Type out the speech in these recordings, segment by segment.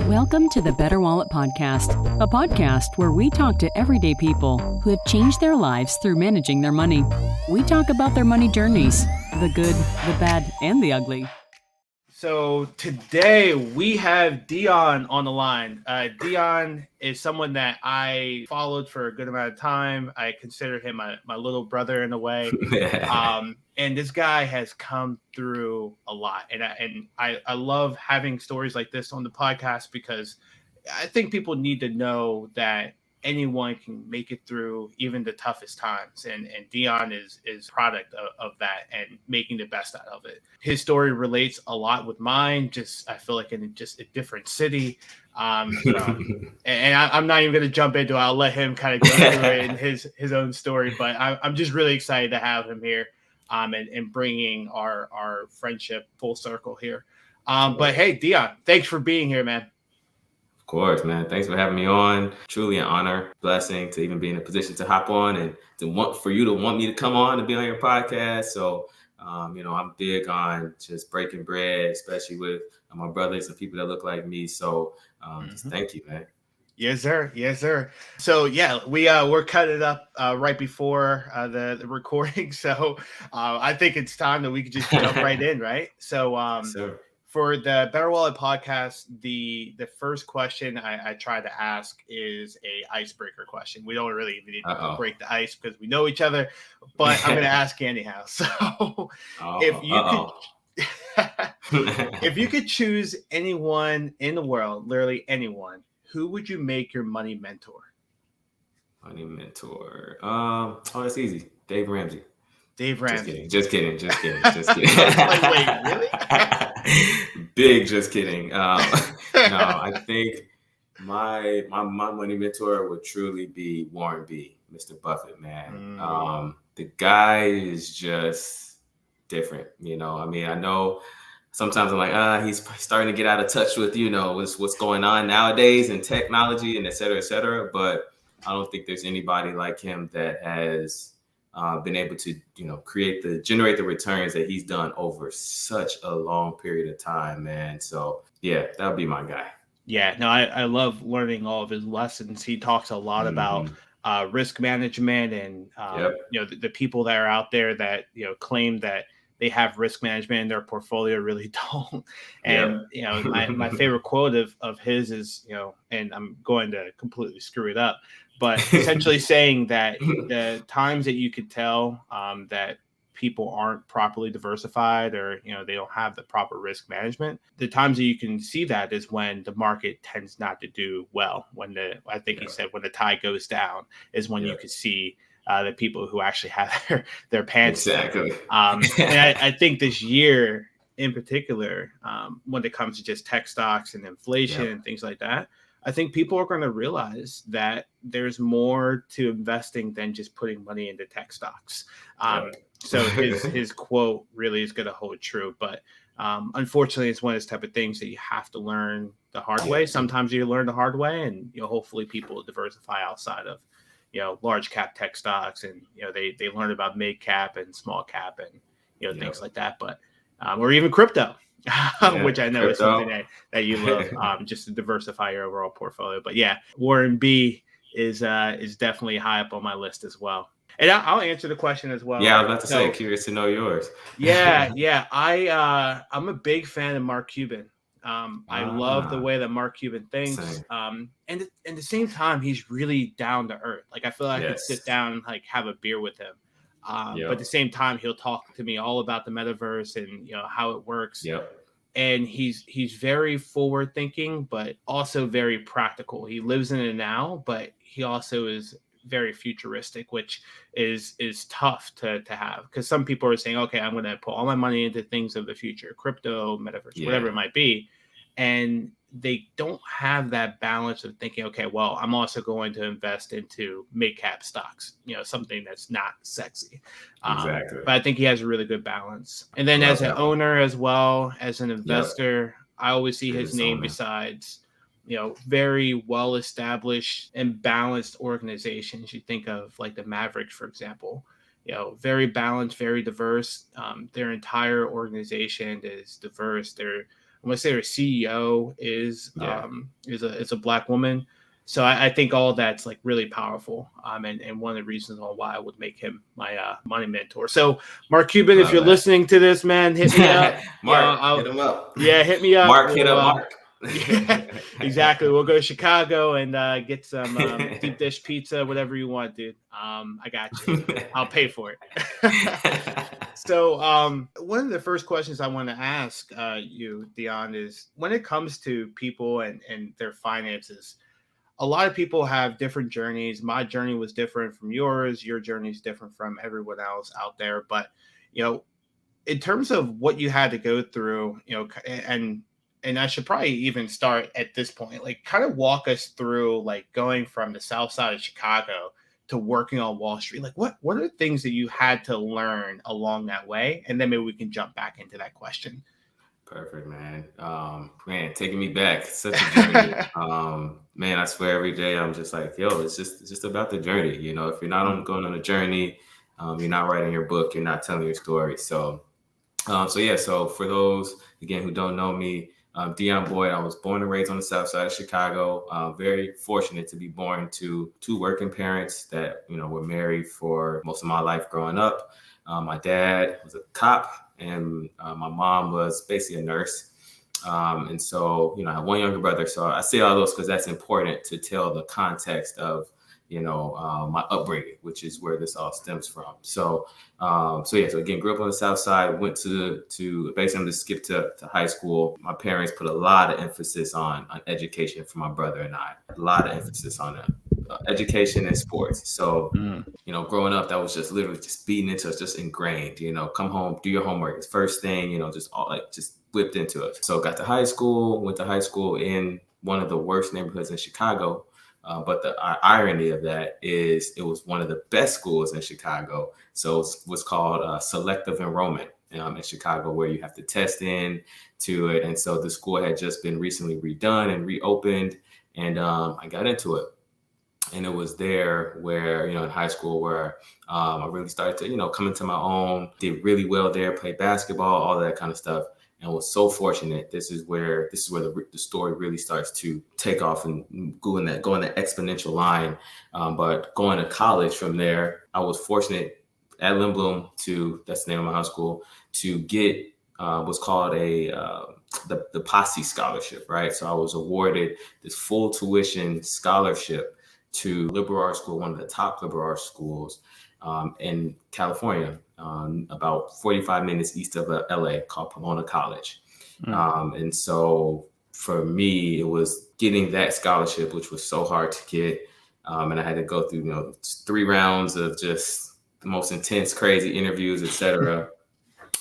Welcome to the BetterWallet podcast, a podcast where we talk to everyday people who have changed their lives through managing their money. We talk about their money journeys, the good, the bad, and the ugly. So today we have Dion on the line. Dion is someone that I followed for a good amount of time. I consider him my little brother in a way. And this guy has come through a lot. And I love having stories like this on the podcast because I think people need to know that anyone can make it through even the toughest times. And Dion is product of that and making the best out of it. His story relates a lot with mine. Just, I feel like in just a different city. I'm not even going to jump into it. I'll let him kind of go through it in his own story, but I'm just really excited to have him here and bringing our friendship full circle here. But hey, Dion, thanks for being here, man. Of course, man. Thanks for having me on. Truly an honor, blessing to even be in a position to hop on and for you to want me to come on and be on your podcast. So, I'm big on just breaking bread, especially with my brothers and people that look like me. So, just thank you, man. Yes, sir. Yes, sir. So yeah, we're cutting it up right before the recording. So I think it's time that we could just jump right in, right? So Sir. For the BetterWallet podcast, the first question I try to ask is a icebreaker question. We don't really need to break the ice because we know each other, but I'm going to ask you anyhow. So if you could choose anyone in the world, literally anyone, who would you make your money mentor? Money mentor. That's easy. Dave Ramsey. Dave Ramsey. Just kidding. Like, wait, really? Big just kidding. No, I think my money mentor would truly be Warren B, Mr. Buffett, man. The guy is just different. I know sometimes I'm like, he's starting to get out of touch with, what's going on nowadays in technology and et cetera, but I don't think there's anybody like him that has been able to, generate the returns that he's done over such a long period of time, man. So yeah, that would be my guy. Yeah, no, I love learning all of his lessons. He talks a lot about risk management and, the people that are out there that, claim that they have risk management in their portfolio really don't. And, my favorite quote of his is, and I'm going to completely screw it up, but essentially saying that the times that you could tell that people aren't properly diversified or, they don't have the proper risk management, the times that you can see that is when the market tends not to do well. He said when the tide goes down is when you could see the people who actually have their pants exactly. And I think this year in particular, when it comes to just tech stocks and inflation and things like that, I think people are going to realize that there's more to investing than just putting money into tech stocks. So his quote really is going to hold true. But unfortunately, it's one of those type of things that you have to learn the hard way. Sometimes you learn the hard way, and hopefully people diversify outside of large cap tech stocks, and they learn about mid cap and small cap and things like that. But or even crypto. Which I know is something that you love, just to diversify your overall portfolio. But yeah, Warren B is definitely high up on my list as well. And I'll answer the question as well. Yeah, I was about to say, curious to know yours. Yeah. I'm a big fan of Marc Cuban. I love the way that Marc Cuban thinks. And at the same time, he's really down to earth. Like I feel like I could sit down and like have a beer with him. But at the same time, he'll talk to me all about the metaverse and how it works. And he's very forward thinking, but also very practical. He lives in it now, but he also is very futuristic, which is tough to have, because some people are saying, okay, I'm going to put all my money into things of the future, crypto, metaverse, whatever it might be. And they don't have that balance of thinking, okay, well, I'm also going to invest into mid-cap stocks, something that's not sexy. Exactly. But I think he has a really good balance. And then as an owner as well, as an investor, I always see his name besides, very well-established and balanced organizations. You think of like the Mavericks, for example, very balanced, very diverse. Their entire organization is diverse. They're I'm gonna say her CEO is Yeah. is a Black woman. So I think all that's like really powerful. And one of the reasons on why I would make him my money mentor. So Mark Cuban, if Love you're that. listening to this, man, hit me up. Mark, hit him up. Yeah, hit me up. Mark, hit up Mark. Yeah, exactly. We'll go to Chicago and get some deep dish pizza, whatever you want, dude. I got you. I'll pay for it. So, one of the first questions I want to ask you, Dion, is when it comes to people and their finances, a lot of people have different journeys. My journey was different from yours. Your journey is different from everyone else out there. But, in terms of what you had to go through, and I should probably even start at this point, like kind of walk us through like going from the South Side of Chicago to working on Wall Street. Like what are the things that you had to learn along that way? And then maybe we can jump back into that question. Perfect, man. Man, taking me back, such a journey. Man, I swear every day I'm just like, yo, it's just about the journey. If you're not going on a journey, you're not writing your book, you're not telling your story. So for those again who don't know me, Dion Boyd. I was born and raised on the South Side of Chicago. Very fortunate to be born to two working parents that were married for most of my life growing up. My dad was a cop, and my mom was basically a nurse. And so I have one younger brother. So I say all those because that's important to tell the context of my upbringing, which is where this all stems from. So again, grew up on the South Side, went to basically to skip to high school. My parents put a lot of emphasis on education for my brother and I, a lot of emphasis on education and sports. So, growing up, that was just literally just beaten into us, just ingrained, come home, do your homework. It's first thing, just whipped into us. So went to high school in one of the worst neighborhoods in Chicago. But the irony of that is it was one of the best schools in Chicago. So it was called selective enrollment in Chicago, where you have to test in to it. And so the school had just been recently redone and reopened. And I got into it. And it was there where, in high school where I really started to, come into my own, did really well there, played basketball, all that kind of stuff. And was so fortunate. This is where the story really starts to take off and go in that exponential line. But going to college from there, I was fortunate at Lindblom that's the name of my high school, to get what's called the Posse Scholarship, right? So I was awarded this full tuition scholarship to liberal arts school, one of the top liberal arts schools in California, about 45 minutes east of LA, called Pomona College. And so for me, it was getting that scholarship, which was so hard to get. And I had to go through, 3 rounds of just the most intense, crazy interviews, etc.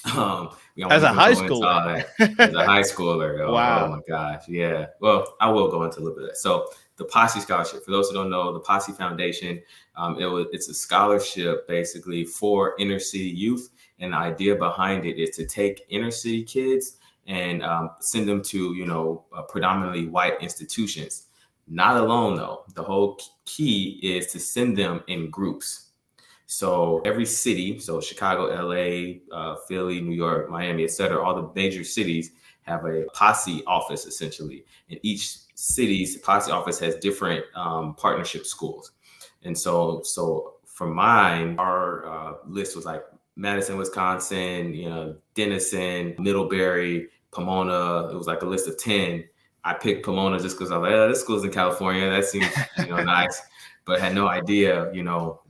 As a high schooler. As a high schooler. Wow. Oh my gosh. Yeah. Well, I will go into a little bit of that. So the Posse Scholarship, for those who don't know, the Posse Foundation, it's a scholarship basically for inner city youth. And the idea behind it is to take inner city kids and send them to, predominantly white institutions. Not alone, though. The whole key is to send them in groups. So every city, so Chicago, LA, Philly, New York, Miami, et cetera, all the major cities have a Posse office, essentially. And each city's Posse office has different partnership schools. And so for mine, our list was like Madison, Wisconsin, Denison, Middlebury, Pomona. It was like a list of 10. I picked Pomona just because I was like, this school's in California. That seems, nice. But had no idea,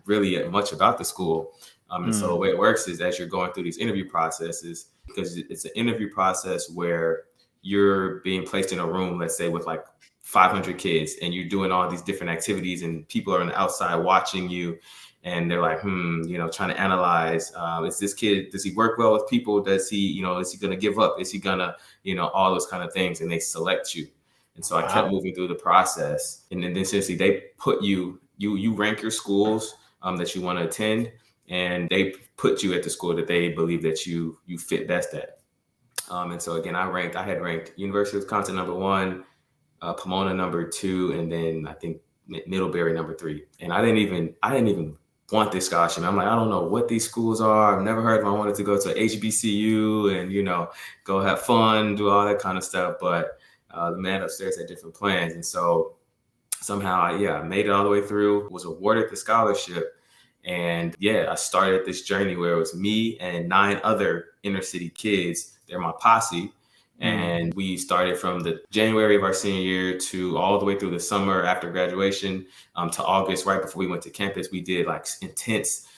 really much about the school. And so the way it works is as you're going through these interview processes, because it's an interview process where you're being placed in a room, let's say with like 500 kids, and you're doing all these different activities and people are on the outside watching you. And they're like, trying to analyze, is this kid, does he work well with people? Does he, is he going to give up? Is he going to, all those kind of things? And they select you. And so I kept moving through the process. And then essentially they put you rank your schools that you want to attend. And they put you at the school that they believe that you fit best at. And so again, I had ranked University of Wisconsin number 1, Pomona number 2, and then I think Middlebury number 3. And I didn't even want this scholarship. I'm like, I don't know what these schools are. I've never heard of. I wanted to go to HBCU and, go have fun, do all that kind of stuff. But the man upstairs had different plans. And so somehow, I made it all the way through, was awarded the scholarship. And I started this journey where it was me and 9 other inner city kids. They're my posse. And we started from the January of our senior year to all the way through the summer after graduation to August, right before we went to campus. We did like intense,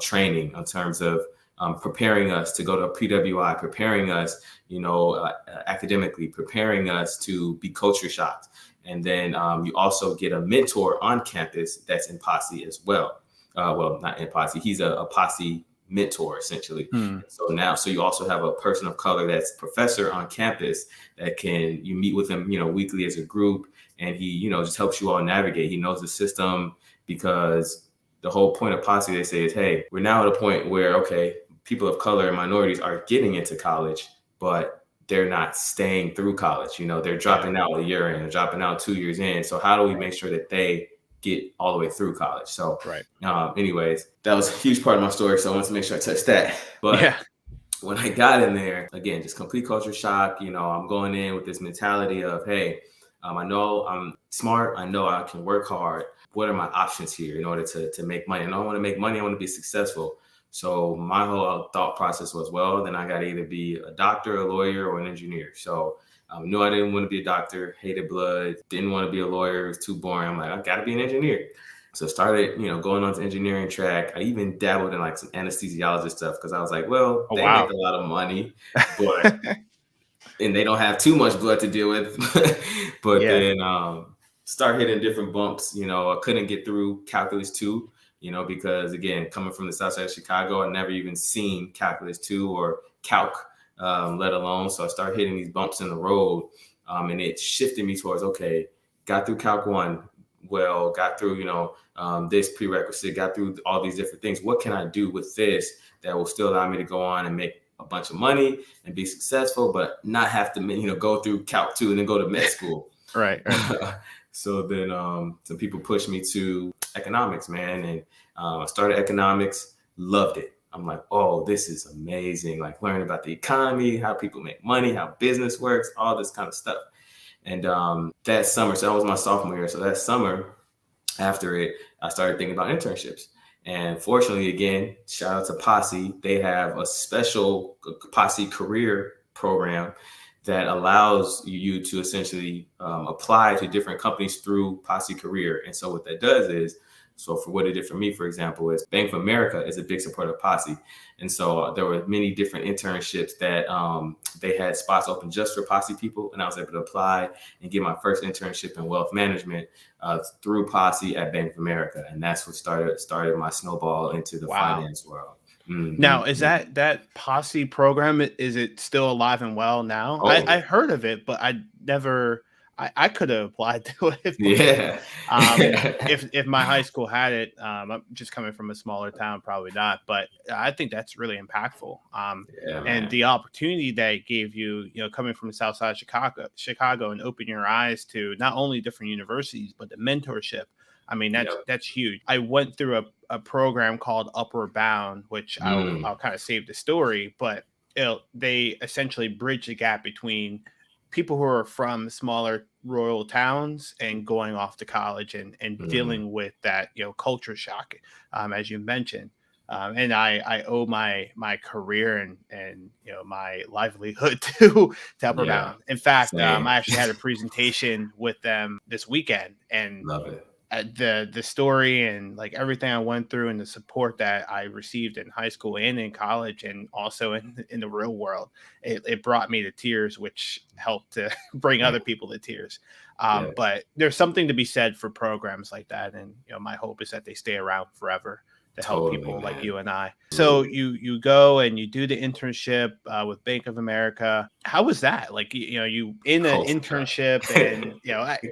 training in terms of preparing us to go to PWI, preparing us, academically, preparing us to be culture shocked. And then you also get a mentor on campus that's in posse as well. Well, not in posse. He's a posse mentor essentially. So you also have a person of color that's professor on campus that you meet with him, weekly as a group, and he, just helps you all navigate. He knows the system, because the whole point of posse, they say, is, hey, we're now at a point where, okay, people of color and minorities are getting into college, but they're not staying through college. They're dropping out a year in, dropping out 2 years in. So how do we make sure that they get all the way through college? So anyways, that was a huge part of my story. So I wanted to make sure I touched that. But when I got in there, again, just complete culture shock. I'm going in with this mentality of, hey, I know I'm smart. I know I can work hard. What are my options here in order to make money? And I don't want to make money. I want to be successful. So my whole thought process was, well, then I got to either be a doctor, a lawyer, or an engineer. So I knew I didn't want to be a doctor, hated blood, didn't want to be a lawyer. It was too boring. I'm like, I got to be an engineer. So started, going on to engineering track. I even dabbled in like some anesthesiologist stuff, because I was like, well, they make a lot of money, but and they don't have too much blood to deal with. But then start hitting different bumps. I couldn't get through calculus 2, because again, coming from the Southside of Chicago, I never even seen calculus 2 or calc, let alone. So I started hitting these bumps in the road, and it shifted me towards, okay, got through calc 1, well, got through, this prerequisite, got through all these different things. What can I do with this that will still allow me to go on and make a bunch of money and be successful, but not have to, go through calc 2 and then go to med school. Right. So then some people pushed me to economics, man. And I started economics, loved it. I'm like, oh, this is amazing. Like learning about the economy, how people make money, how business works, all this kind of stuff. And that summer, so that was my sophomore year. So that summer after it, I started thinking about internships. And fortunately, again, shout out to Posse. They have a special Posse career program that allows you to essentially apply to different companies through Posse Career. And so what that does is, so for what it did for me, for example, is Bank of America is a big supporter of Posse. And so there were many different internships that they had spots open just for Posse people. And I was able to apply and get my first internship in wealth management through Posse at Bank of America. And that's what started my snowball into the finance world. Mm-hmm. Now, is that Posse program, is it still alive and well now? Oh. I heard of it, but I could have applied to it. If my high school had it, I'm just coming from a smaller town, probably not. But I think that's really impactful. And the opportunity that it gave you, coming from the South Side of Chicago, and open your eyes to not only different universities, but the mentorship. I mean, that's huge. I went through a program called Upward Bound, which I'll kind of save the story, but they essentially bridge the gap between people who are from smaller rural towns and going off to college and dealing with that, culture shock, as you mentioned. And I owe my career and my livelihood to Upward Bound. In fact, I actually had a presentation with them this weekend, and love it. The story and like everything I went through and the support that I received in high school and in college and also in the real world, it brought me to tears, which helped to bring other people to tears. But there's something to be said for programs like that. And, my hope is that they stay around forever to help people like you and I. So you go and you do the internship with Bank of America. How was that? Like, you in an internship and,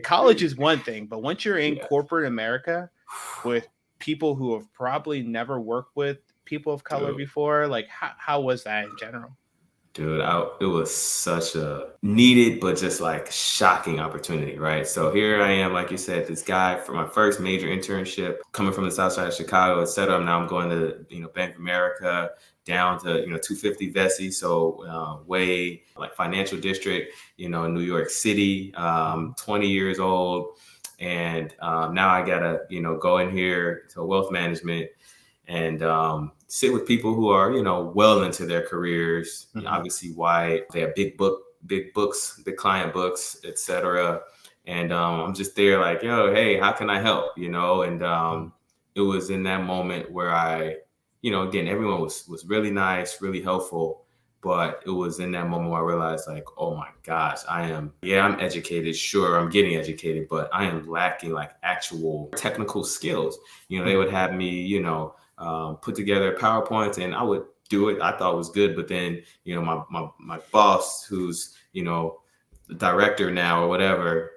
college is one thing, but once you're in corporate America with people who have probably never worked with people of color before, like how was that in general? Dude, it was such a needed, but just like shocking opportunity, right? So here I am, like you said, this guy for my first major internship, coming from the Southside of Chicago, et cetera. Now I'm going to, Bank of America, down to, 250 Vesey. So way like financial district, in New York City, 20 years old. And now I gotta, go in here to wealth management and sit with people who are, well into their careers, obviously white, they have big books, big client books, etc. And I'm just there like, yo, hey, how can I help? And it was in that moment where I, again, everyone was really nice, really helpful. But it was in that moment where I realized like, oh my gosh, I'm educated. Sure, I'm getting educated, but I am lacking like actual technical skills. They would have me, put together PowerPoints and I would do it. I thought it was good. But then, my boss, who's, the director now or whatever,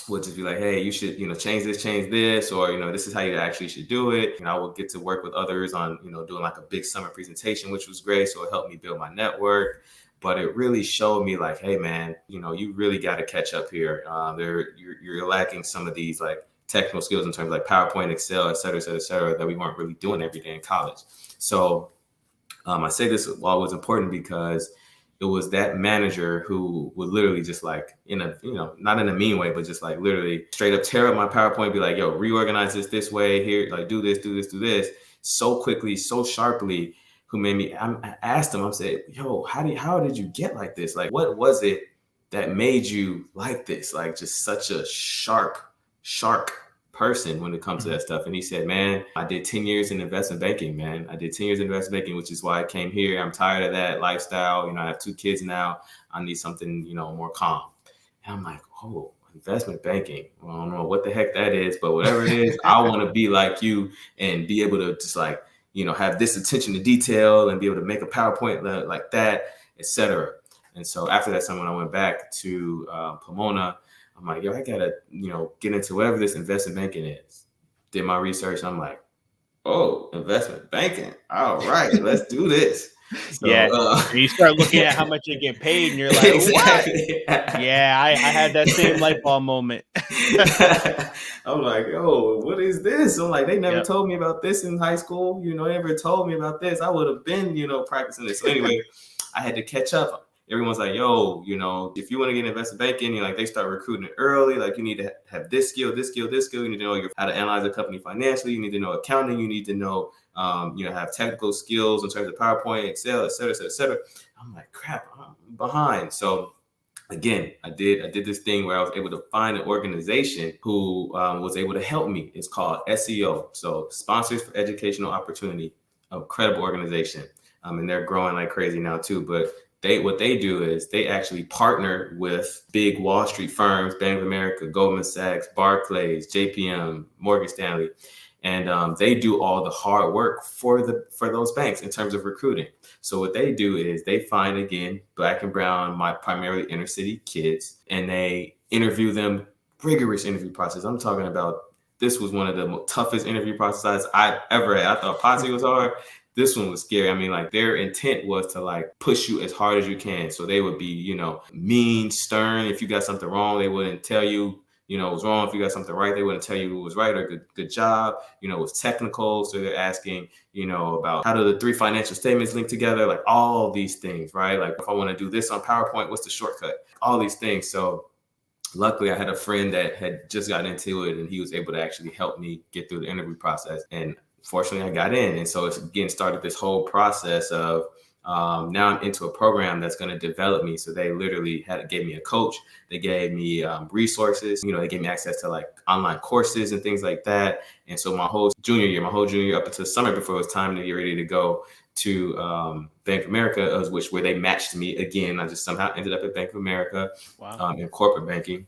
would just be like, hey, you should, change this, or, this is how you actually should do it. I would get to work with others on, doing like a big summer presentation, which was great. So it helped me build my network. But it really showed me like, hey, man, you really got to catch up here. You're lacking some of these like technical skills in terms of like PowerPoint, Excel, et cetera, that we weren't really doing every day in college. So I say this while it was important because it was that manager who would literally just like in a, not in a mean way, but just like literally straight up tear up my PowerPoint, be like, yo, reorganize this way here, like do this so quickly, so sharply, who made me, I asked him, I said, yo, how did you get like this? Like, what was it that made you like this? Like just such a sharp person when it comes to that stuff. And he said, man, I did 10 years in investment banking, man. I did 10 years in investment banking, which is why I came here. I'm tired of that lifestyle. I have 2 kids now. I need something, more calm. And I'm like, oh, investment banking. Well, I don't know what the heck that is, but whatever it is, I want to be like you and be able to just like, have this attention to detail and be able to make a PowerPoint like that, etc. And so after that summer, when I went back to Pomona, I'm like, yo, I gotta, get into whatever this investment banking is. Did my research. I'm like, oh, investment banking. All right, let's do this. So, you start looking at how much you get paid, and you're like, exactly. What? Yeah, I had that same light bulb moment. I'm like, oh, what is this? I'm like, they never told me about this in high school. They never told me about this. I would have been, practicing this. So anyway, I had to catch up. Everyone's like, yo, if you want to get investment banking, they start recruiting early. Like you need to have this skill. You need to know how to analyze a company financially. You need to know accounting. You need to know, have technical skills in terms of PowerPoint, Excel, et cetera. I'm like, crap, I'm behind. So again, I did this thing where I was able to find an organization who was able to help me. It's called SEO. So Sponsors for Educational Opportunity, a credible organization. And they're growing like crazy now too. But what they do is they actually partner with big Wall Street firms, Bank of America, Goldman Sachs, Barclays, JPM, Morgan Stanley. And they do all the hard work for those banks in terms of recruiting. So what they do is they find, again, Black and brown, primarily inner city kids, and they interview them, rigorous interview process. I'm talking about, this was one of the toughest interview processes I've ever had. I thought Posse was hard. This one was scary. I mean, like their intent was to like push you as hard as you can. So they would be, mean, stern. If you got something wrong, they wouldn't tell you, it was wrong. If you got something right, they wouldn't tell you it was right or good job. It was technical. So they're asking, about how do the 3 financial statements link together? Like all these things, right? Like if I want to do this on PowerPoint, what's the shortcut? All these things. So luckily, I had a friend that had just gotten into it and he was able to actually help me get through the interview process. And fortunately, I got in. And so it's again started this whole process of now I'm into a program that's going to develop me. So they literally gave me a coach. They gave me resources. They gave me access to like online courses and things like that. And so my whole junior year up until summer before it was time to get ready to go to Bank of America, where they matched me again. I just somehow ended up at Bank of America. Wow. In corporate banking.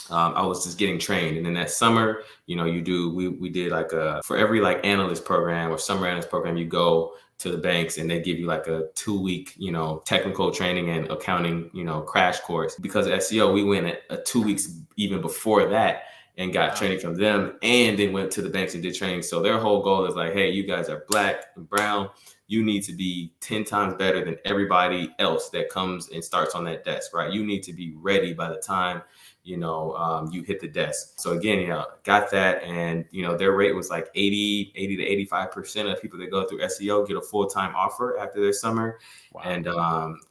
I was just getting trained. And then that summer, we did like for every like analyst program or summer analyst program, you go to the banks and they give you like a 2-week, technical training and accounting, crash course. Because of SEO, we went a 2 weeks even before that. and got training from them, and then went to the banks and did training. So their whole goal is like, hey, you guys are black and brown. You need to be 10 times better than everybody else that comes and starts on that desk, right? You need to be ready by the time, you hit the desk. So again, got that. And, their rate was like 80 to 85% of people that go through SEO get a full-time offer after their summer. Wow. And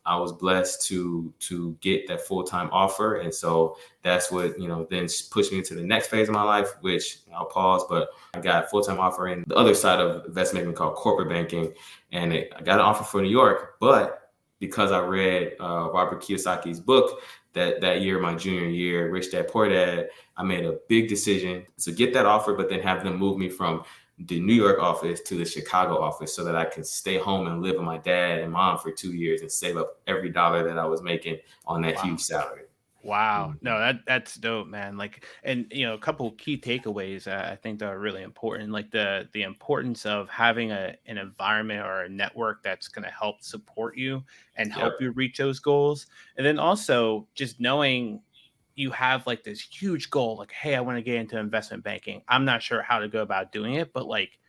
I was blessed to get that full-time offer. And so that's what, then pushed me into the next phase of my life, which I'll pause, but I got a full-time offer in the other side of investment banking called corporate banking. And I got an offer for New York, but because I read Robert Kiyosaki's book that year, my junior year, Rich Dad Poor Dad, I made a big decision to get that offer, but then have them move me from the New York office to the Chicago office so that I could stay home and live with my dad and mom for 2 years and save up every dollar that I was making on that huge salary. Wow. No, that's dope, man. Like, and a couple of key takeaways I think that are really important, like the importance of having an environment or a network that's going to help support you and help you reach those goals. And then also just knowing you have like this huge goal, like, hey, I want to get into investment banking. I'm not sure how to go about doing it, but like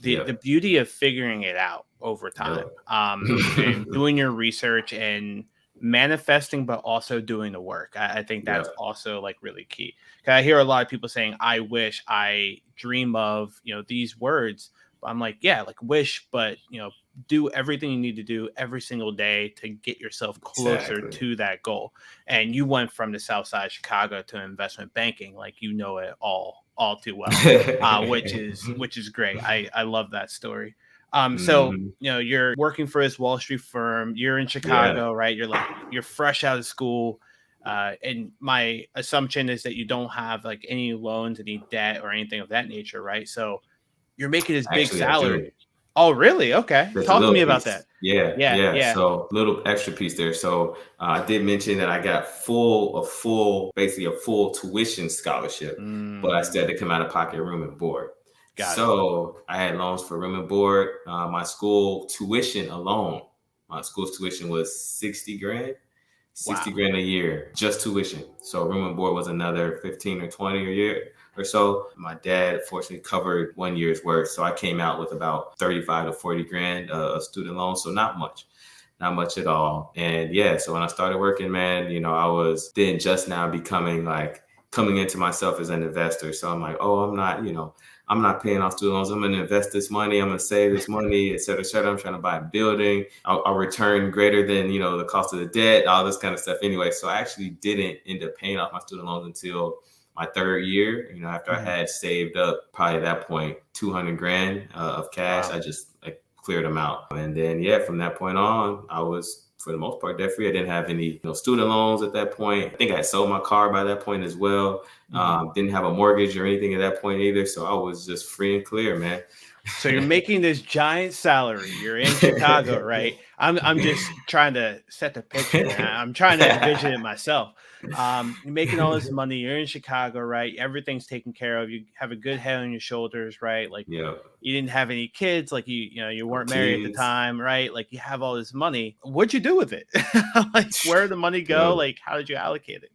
the beauty of figuring it out over time, and doing your research and manifesting, but also doing the work. I think that's also like really key. I hear a lot of people saying, I wish, I dream of, these words. But I'm like, yeah, like wish, but, do everything you need to do every single day to get yourself closer to that goal. And you went from the Southside Chicago to investment banking, like, it all too well, which is great. I love that story. So, you're working for this Wall Street firm, you're in Chicago, right? You're fresh out of school. And my assumption is that you don't have like any loans, any debt or anything of that nature, right? So you're making this big salary. Oh, really? Okay. Talk to me about that. Yeah. So little extra piece there. So I did mention that I got basically a full tuition scholarship, but I still had to come out of pocket room and board. So I had loans for room and board. My school tuition alone, was 60 grand, 60 grand a year, just tuition. So room and board was another 15 or 20 a year or so. My dad fortunately covered 1 year's worth. So I came out with about 35 to 40 grand of student loans. So not much at all. And so when I started working, man, I was then just now coming into myself as an investor. So I'm like, I'm not paying off student loans. I'm going to invest this money. I'm going to save this money, et cetera, et cetera. I'm trying to buy a building. I'll return greater than, the cost of the debt, all this kind of stuff anyway. So I actually didn't end up paying off my student loans until my third year, after I had saved up probably at that point, 200 grand of cash. I just cleared them out. And then, from that point on, I was, for the most part, debt free. I didn't have any student loans at that point. I think I had sold my car by that point as well. Didn't have a mortgage or anything at that point either. So I was just free and clear, man. So you're making this giant salary. You're in Chicago, right? I'm just trying to set the picture. I'm trying to envision it myself. You're making all this money. You're in Chicago, right? Everything's taken care of. You have a good head on your shoulders, right? Like you didn't have any kids. Like you weren't married at the time, right? Like you have all this money. What'd you do with it? Like where did the money go? Like how did you allocate it?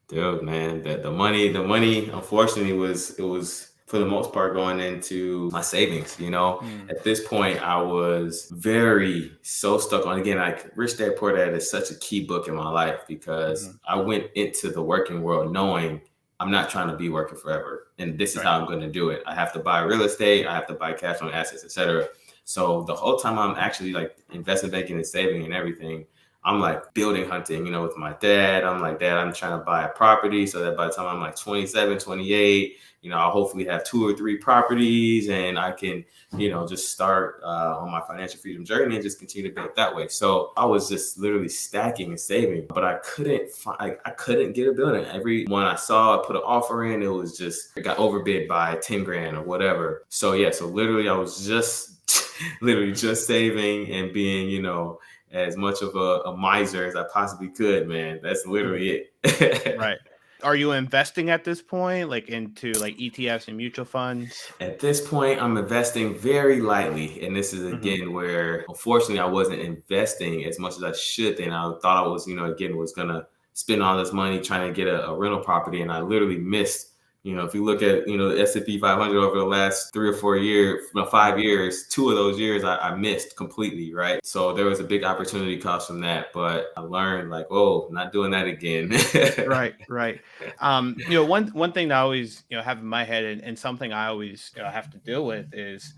Dude, man, the money, unfortunately, it was for the most part going into my savings. At this point, I was so stuck on, again, like Rich Dad Poor Dad is such a key book in my life because I went into the working world knowing I'm not trying to be working forever. And this is how I'm going to do it. I have to buy real estate. I have to buy cash on assets, et cetera. So the whole time I'm actually like investment banking and saving and everything, I'm like building hunting, with my dad. I'm like, Dad, I'm trying to buy a property so that by the time I'm like 27, 28, I'll hopefully have 2 or 3 properties and I can, just start on my financial freedom journey and just continue to build that way. So I was just literally stacking and saving, but I couldn't get a building. Every one I saw, I put an offer in, it got overbid by 10 grand or whatever. So literally I was just saving and being, as much of a miser as I possibly could, man. That's literally it. Right. Are you investing at this point, like into like ETFs and mutual funds? At this point, I'm investing very lightly. And this is again where unfortunately I wasn't investing as much as I should. And I thought I was, was going to spend all this money trying to get a rental property. And I literally missed if you look at, the S&P 500 over the last 3 or 4 years, 5 years, 2 of those years I missed completely, right? So there was a big opportunity cost from that, but I learned like, oh, not doing that again. Right. One thing that I always, have in my head, and something I always, have to deal with is,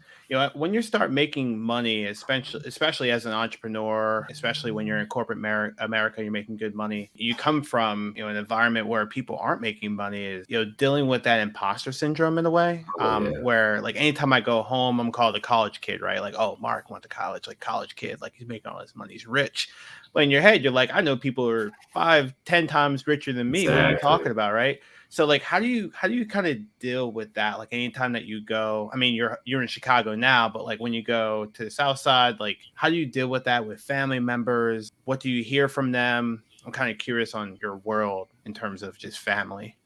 when you start making money, especially as an entrepreneur, especially when you're in corporate America, you're making good money. You come from, an environment where people aren't making money, is, dealing with that imposter syndrome in a way, Oh, yeah. where like anytime I go home, I'm called a college kid, right? Like, oh, Marc went to college, like college kid, like he's making all this money, he's rich. But in your head, you're like, I know people who are 5-10 times richer than me. What are you talking about, right? So like, how do you kind of deal with that? Like anytime that you go, I mean, you're in Chicago now, but like when you go to the Southside, like how do you deal with that with family members? What do you hear from them? I'm kind of curious on your world in terms of just family.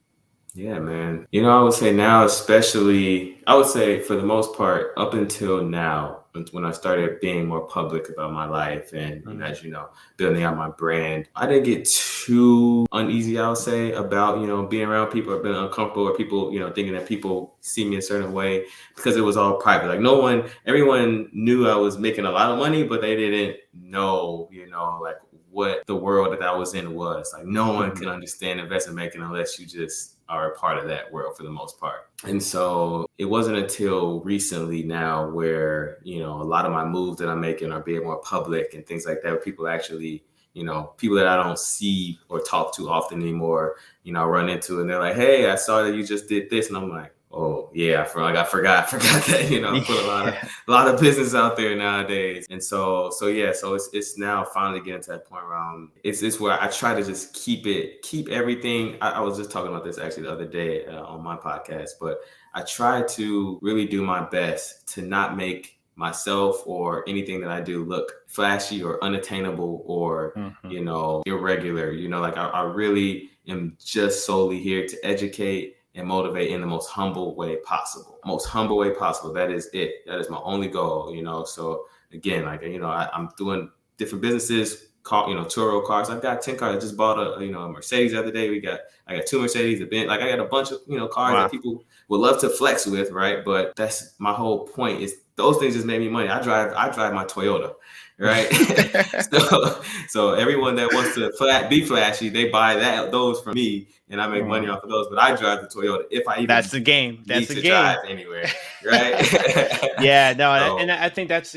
Yeah, man. I would say now, especially, I would say for the most part, up until now, when I started being more public about my life and, as you know, building out my brand, I didn't get too uneasy, I would say, about, being around people or being uncomfortable or people, thinking that people see me a certain way, because it was all private. Like everyone knew I was making a lot of money, but they didn't know, like what the world that I was in was. Like no one can understand investment banking unless you just are a part of that world for the most part. And so it wasn't until recently now where, a lot of my moves that I'm making are being more public and things like that, where people actually, people that I don't see or talk to often anymore, run into, and they're like, hey, I saw that you just did this. And I'm like, oh yeah, I forgot that, put a lot of business out there nowadays. And so it's now finally getting to that point where it's where I try to just keep everything. I was just talking about this actually the other day on my podcast, but I try to really do my best to not make myself or anything that I do look flashy or unattainable or, irregular. Like I really am just solely here to educate and motivate in the most humble way possible. That is it. That is my only goal, So again, like, I'm doing different businesses, Turo cars. I've got 10 cars. I just bought a Mercedes the other day. I got 2 Mercedes, a Benz. Like I got a bunch of, cars that people would love to flex with, right? But that's my whole point, is those things just made me money. I drive my Toyota, right? so everyone that wants to be flashy, they buy those from me, and I make money off of those. But I drive the Toyota if I even that's the game. That's the game. Drive anywhere, right? Yeah, no, and I think that's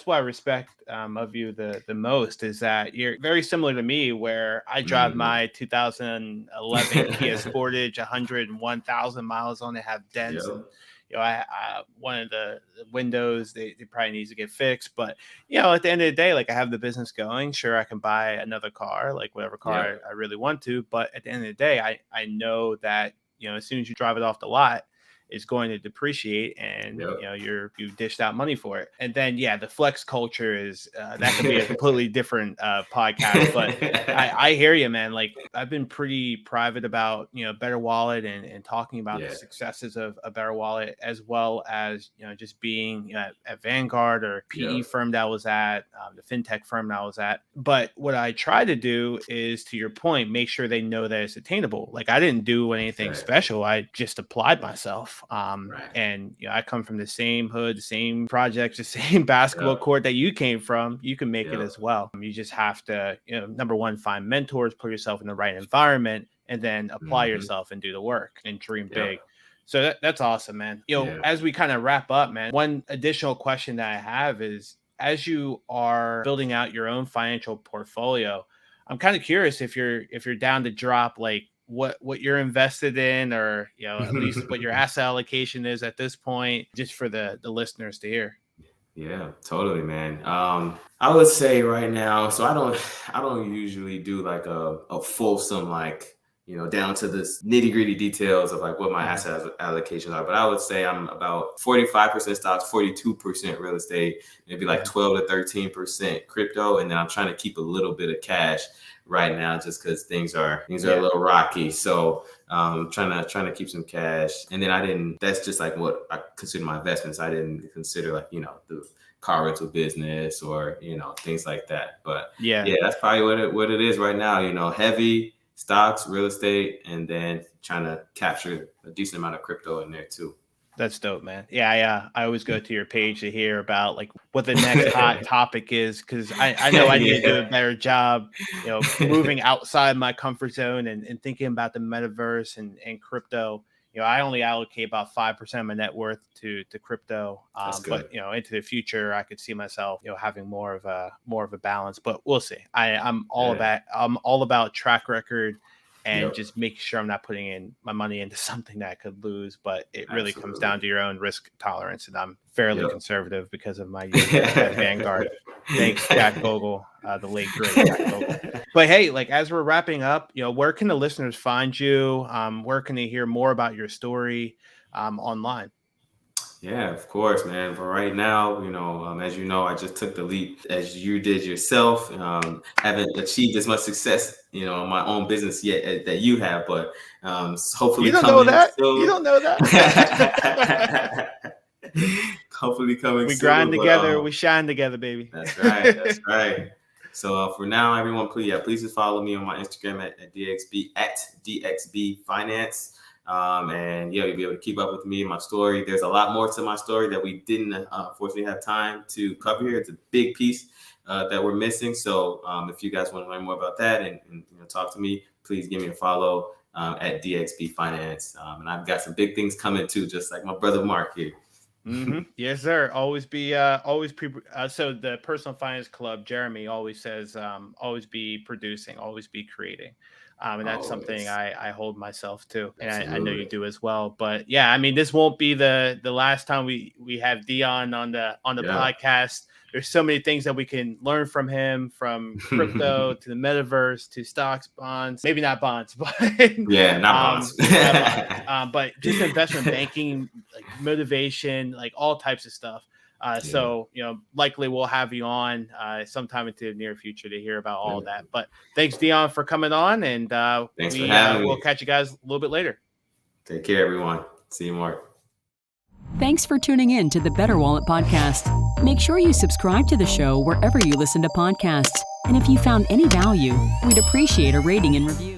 what I respect of you the most, is that you're very similar to me, where I drive my 2011 Kia Sportage, 101,000 miles on it, have dents. Yep. And I one of the windows, they probably needs to get fixed, but at the end of the day, like I have the business going. Sure, I can buy another car, like whatever car I really want to, but at the end of the day, I know that as soon as you drive it off the lot, it's going to depreciate, and you dished out money for it. And then the flex culture is that could be a completely different podcast. But I hear you, man. Like I've been pretty private about BetterWallet and talking about the successes of a BetterWallet, as well as just being at Vanguard or PE firm that I was at, the fintech firm that I was at. But what I try to do is, to your point, make sure they know that it's attainable. Like I didn't do anything special. I just applied myself. And I come from the same hood, the same projects, the same basketball court that you came from. You can make it as well. You just have to, number one, find mentors, put yourself in the right environment, and then apply yourself and do the work and dream big. So that's awesome, man. As we kind of wrap up, man, one additional question that I have is, as you are building out your own financial portfolio, I'm kind of curious if you're down to drop like what you're invested in, or at least what your asset allocation is at this point, just for the listeners to hear. Yeah, totally, man. I would say right now, so I don't usually do like a fulsome, like down to this nitty gritty details of like what my asset allocations are, but I would say I'm about 45% stocks, 42% real estate, maybe like 12 to 13% crypto, and then I'm trying to keep a little bit of cash right now, just because things are a little rocky. So trying to keep some cash. And then that's just like what I consider my investments. I didn't consider like, the car rental business or, things like that. But that's probably what it is right now, heavy stocks, real estate, and then trying to capture a decent amount of crypto in there too. That's dope, man. Yeah, I always go to your page to hear about like what the next hot topic is, because I know I need to do a better job, moving outside my comfort zone and thinking about the metaverse and crypto. I only allocate about 5% of my net worth to crypto, but into the future, I could see myself having more of a balance. But we'll see. I'm all about track record. And just make sure I'm not putting in my money into something that I could lose. But it really comes down to your own risk tolerance. And I'm fairly conservative because of my years at Vanguard. Thanks, Jack Bogle, the late great Jack Bogle. But hey, like as we're wrapping up, where can the listeners find you? Where can they hear more about your story online? Yeah, of course, man. But right now, as you know, I just took the leap as you did yourself. Haven't achieved as much success, in my own business yet that you have, but hopefully you don't know that. You don't know that. Hopefully coming. We grind together, we shine together, baby. That's right. That's right. So for now, everyone, please just follow me on my Instagram at DXB Finance. And you'll be able to keep up with me and my story. There's a lot more to my story that we didn't unfortunately have time to cover here. It's a big piece that we're missing. So if you guys want to learn more about that and talk to me, please give me a follow at DXB Finance. And I've got some big things coming too, just like my brother Marc here. Mm-hmm. Yes, sir. So the Personal Finance Club, Jeremy always says, always be producing, always be creating. And that's something I hold myself to, and I know you do as well. But yeah, I mean, this won't be the last time we have Dion on the podcast. There's so many things that we can learn from him, from crypto to the metaverse to stocks, bonds, maybe not bonds, but not bonds. But just investment banking, like motivation, like all types of stuff. So, likely we'll have you on sometime into the near future to hear about all that. But thanks, Dion, for coming on. And thanks for having me. We'll catch you guys a little bit later. Take care, everyone. See you, Marc. Thanks for tuning in to the BetterWallet podcast. Make sure you subscribe to the show wherever you listen to podcasts. And if you found any value, we'd appreciate a rating and review.